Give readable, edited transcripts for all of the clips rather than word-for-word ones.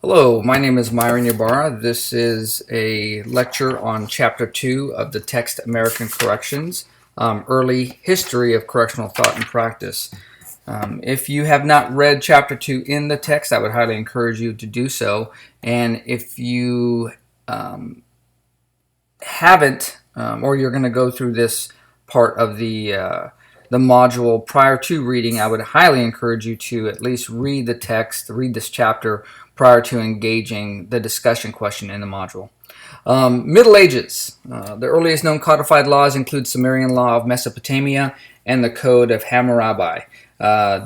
Hello, my name is Myron Ybarra. This is a lecture on Chapter 2 of the text American Corrections, Early History of Correctional Thought and Practice. If you have not read Chapter 2 in the text, I would highly encourage you to do so. And if you haven't, or you're going to go through this part of the module prior to reading, I would highly encourage you to at least read the text, read this chapter prior to engaging the discussion question in the module. Middle Ages. The earliest known codified laws include Sumerian law of Mesopotamia and the Code of Hammurabi.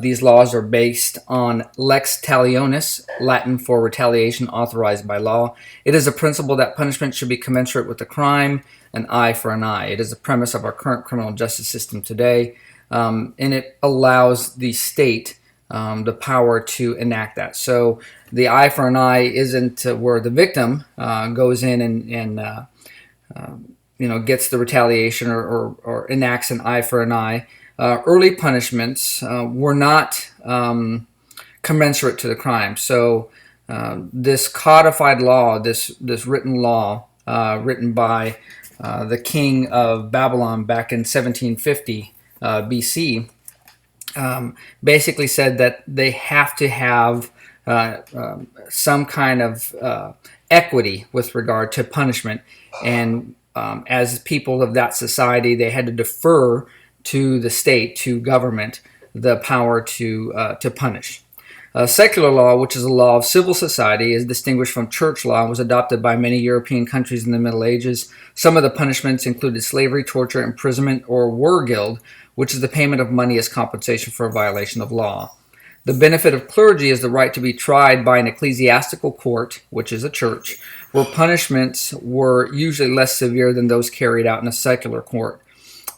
These laws are based on lex talionis, Latin for retaliation authorized by law. It is a principle that punishment should be commensurate with the crime, an eye for an eye. It is the premise of our current criminal justice system today, and it allows the state the power to enact that. So the eye for an eye isn't where the victim goes in and gets the retaliation or enacts an eye for an eye. Early punishments were not commensurate to the crime. So this codified law, this written law, written by the king of Babylon back in 1750 BC, basically said that they have to have some kind of equity with regard to punishment. And as people of that society, they had to defer to the state, to government, the power to punish. Secular law, which is a law of civil society, is distinguished from church law and was adopted by many European countries in the Middle Ages. Some of the punishments included slavery, torture, imprisonment, or wergild, which is the payment of money as compensation for a violation of law. The benefit of clergy is the right to be tried by an ecclesiastical court, which is a church, where punishments were usually less severe than those carried out in a secular court.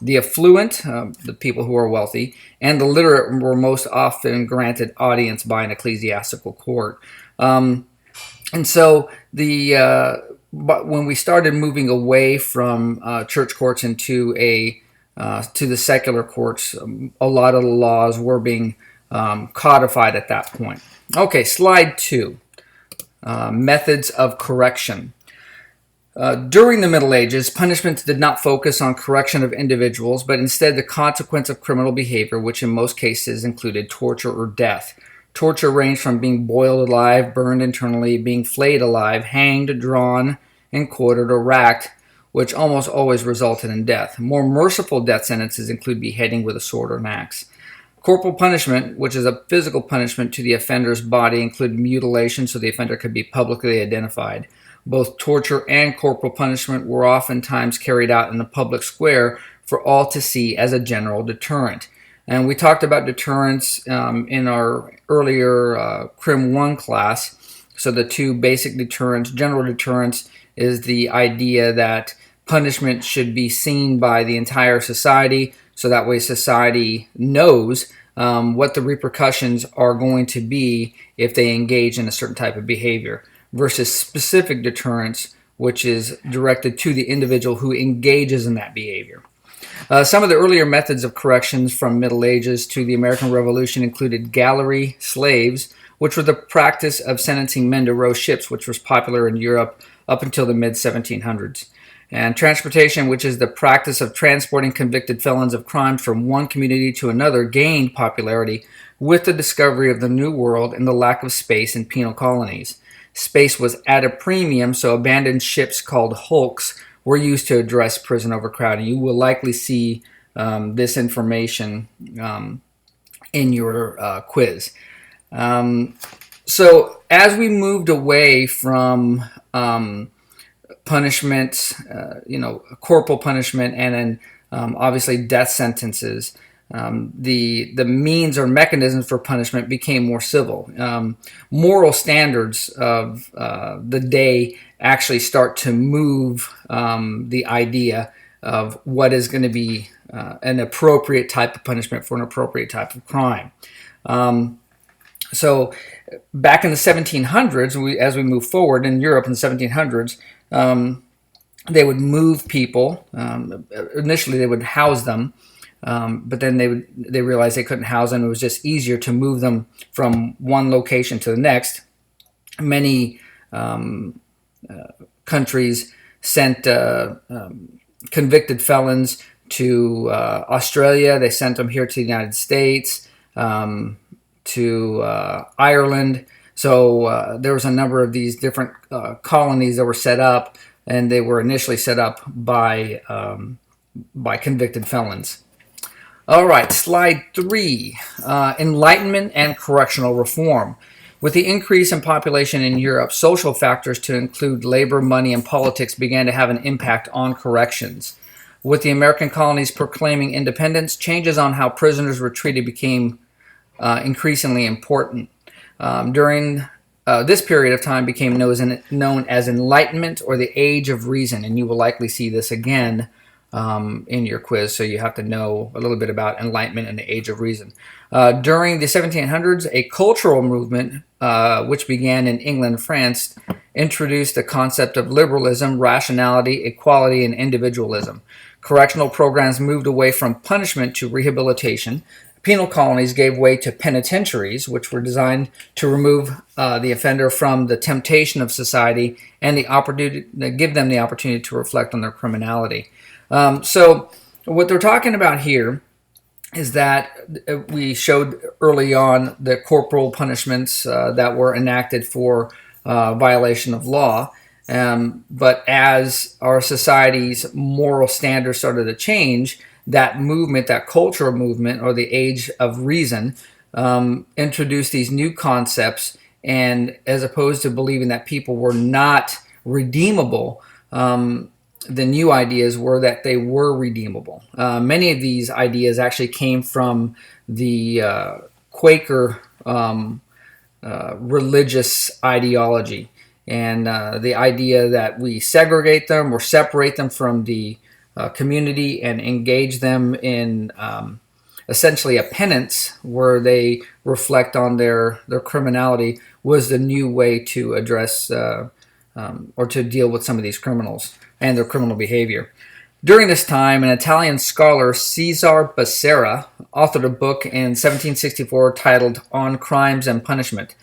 The affluent, the people who are wealthy, and the literate were most often granted audience by an ecclesiastical court. And so but when we started moving away from church courts into to the secular courts, a lot of the laws were being codified at that point. Okay, slide 2. Methods of correction. During the Middle Ages, punishments did not focus on correction of individuals, but instead the consequence of criminal behavior, which in most cases included torture or death. Torture ranged from being boiled alive, burned internally, being flayed alive, hanged, drawn, and quartered or racked, which almost always resulted in death. More merciful death sentences include beheading with a sword or an axe. Corporal punishment, which is a physical punishment to the offender's body, included mutilation so the offender could be publicly identified. Both torture and corporal punishment were oftentimes carried out in the public square for all to see as a general deterrent. And we talked about deterrence in our earlier Crim 1 class. So the two basic deterrents, general deterrence, is the idea that punishment should be seen by the entire society, so that way society knows what the repercussions are going to be if they engage in a certain type of behavior, versus specific deterrence, which is directed to the individual who engages in that behavior. Some of the earlier methods of corrections from Middle Ages to the American Revolution included gallery slaves, which were the practice of sentencing men to row ships, which was popular in Europe up until the mid-1700s. And transportation, which is the practice of transporting convicted felons of crimes from one community to another, gained popularity with the discovery of the New World and the lack of space in penal colonies. Space was at a premium, so abandoned ships called hulks were used to address prison overcrowding. You will likely see this information in your quiz. So as we moved away from punishments, corporal punishment, and then obviously death sentences, the means or mechanisms for punishment became more civil. Moral standards of the day actually start to move the idea of what is going to be an appropriate type of punishment for an appropriate type of crime. So back in the 1700s, as we move forward in Europe in the 1700s, they would move people. Initially, they would house them. But then they realized they couldn't house them. It was just easier to move them from one location to the next. Many countries sent convicted felons to Australia. They sent them here to the United States, to Ireland. So there was a number of these different colonies that were set up, and they were initially set up by convicted felons. All right, slide 3, Enlightenment and correctional reform. With the increase in population in Europe, social factors to include labor, money, and politics began to have an impact on corrections. With the American colonies proclaiming independence, changes on how prisoners were treated became increasingly important. During this period of time became known as Enlightenment or the Age of Reason, and you will likely see this again in your quiz, so you have to know a little bit about Enlightenment and the Age of Reason. During the 1700s, a cultural movement, which began in England and France, introduced the concept of liberalism, rationality, equality, and individualism. Correctional programs moved away from punishment to rehabilitation. Penal colonies gave way to penitentiaries, which were designed to remove the offender from the temptation of society and give them the opportunity to reflect on their criminality. So what they're talking about here is that we showed early on the corporal punishments that were enacted for violation of law. But as our society's moral standards started to change, that movement, that cultural movement, or the Age of Reason, introduced these new concepts. And as opposed to believing that people were not redeemable, the new ideas were that they were redeemable. Many of these ideas actually came from the Quaker religious ideology, and the idea that we segregate them or separate them from the community and engage them in essentially a penance where they reflect on their criminality was the new way to address or to deal with some of these criminals and their criminal behavior. During this time, an Italian scholar, Cesare Becerra, authored a book in 1764 titled On Crimes and Punishment.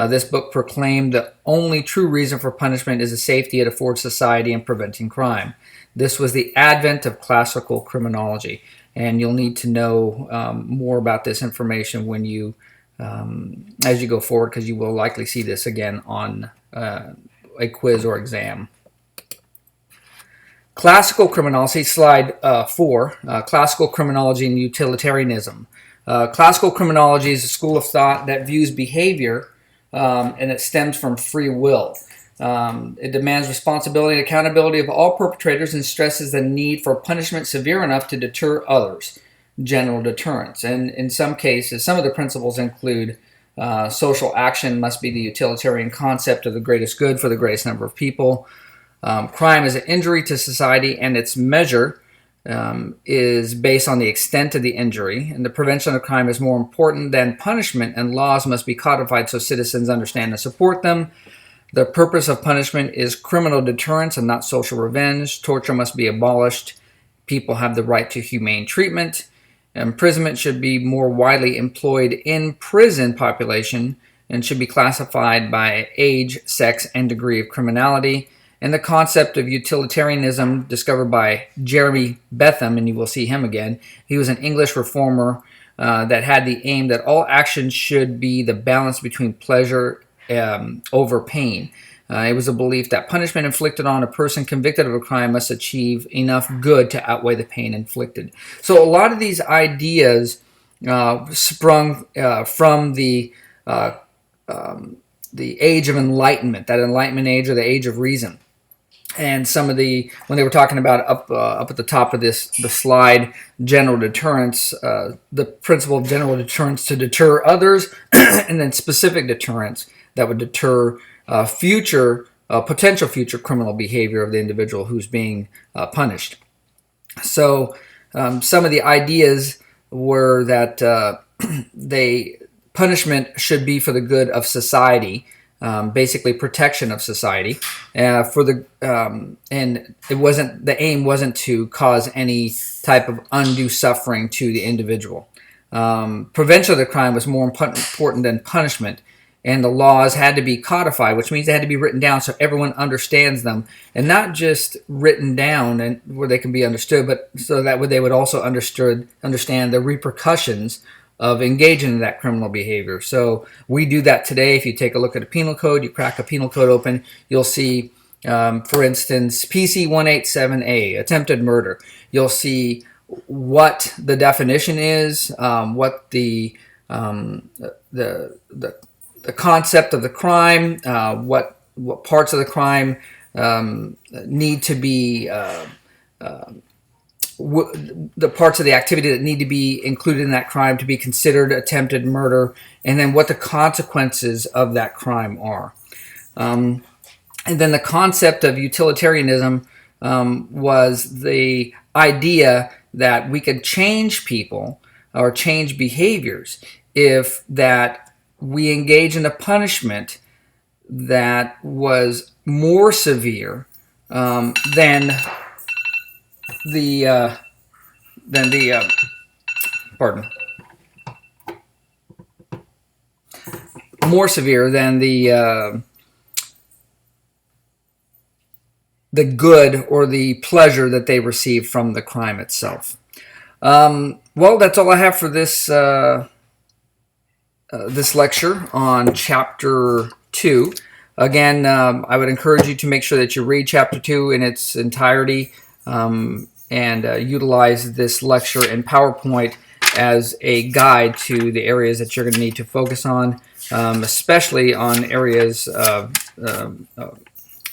This book proclaimed the only true reason for punishment is the safety it affords society in preventing crime. This was the advent of classical criminology, and you'll need to know more about this information when you, as you go forward, because you will likely see this again on a quiz or exam. Classical criminology, slide 4, classical criminology and utilitarianism. Classical criminology is a school of thought that views behavior and it stems from free will. It demands responsibility and accountability of all perpetrators and stresses the need for punishment severe enough to deter others, general deterrence. And in some cases, some of the principles include social action must be the utilitarian concept of the greatest good for the greatest number of people. Crime is an injury to society, and its measure is based on the extent of the injury, and the prevention of crime is more important than punishment, and laws must be codified so citizens understand and support them. The purpose of punishment is criminal deterrence and not social revenge. Torture must be abolished. People have the right to humane treatment. Imprisonment should be more widely employed in prison population and should be classified by age, sex, and degree of criminality. And the concept of utilitarianism, discovered by Jeremy Bentham, and you will see him again. He was an English reformer that had the aim that all actions should be the balance between pleasure over pain. It was a belief that punishment inflicted on a person convicted of a crime must achieve enough good to outweigh the pain inflicted. So a lot of these ideas sprung from the Age of Enlightenment, that Enlightenment age or the Age of Reason. And some of when they were talking about up at the top of the slide, general deterrence, the principle of general deterrence to deter others, and then specific deterrence that would deter potential future criminal behavior of the individual who's being punished. So some of the ideas were that punishment should be for the good of society. Basically protection of society, and it wasn't, the aim wasn't to cause any type of undue suffering to the individual. Prevention of the crime was more important than punishment, and the laws had to be codified, which means they had to be written down so everyone understands them, and not just written down and where they can be understood, but so that they would also understand the repercussions of engaging in that criminal behavior. So we do that today. If you take a look at a penal code, you crack a penal code open, you'll see, for instance, PC 187A, attempted murder. You'll see what the definition is, what the concept of the crime, what parts of the crime need to be, the parts of the activity that need to be included in that crime to be considered attempted murder, and then what the consequences of that crime are. And then the concept of utilitarianism was the idea that we could change people or change behaviors if that we engage in a punishment that was more severe than the more severe than the good or the pleasure that they received from the crime itself. Well, that's all I have for this this lecture on Chapter 2. Again, I would encourage you to make sure that you read Chapter 2 in its entirety and utilize this lecture in PowerPoint as a guide to the areas that you're going to need to focus on, especially on areas of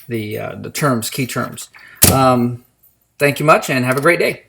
the terms, key terms. Thank you much, and have a great day.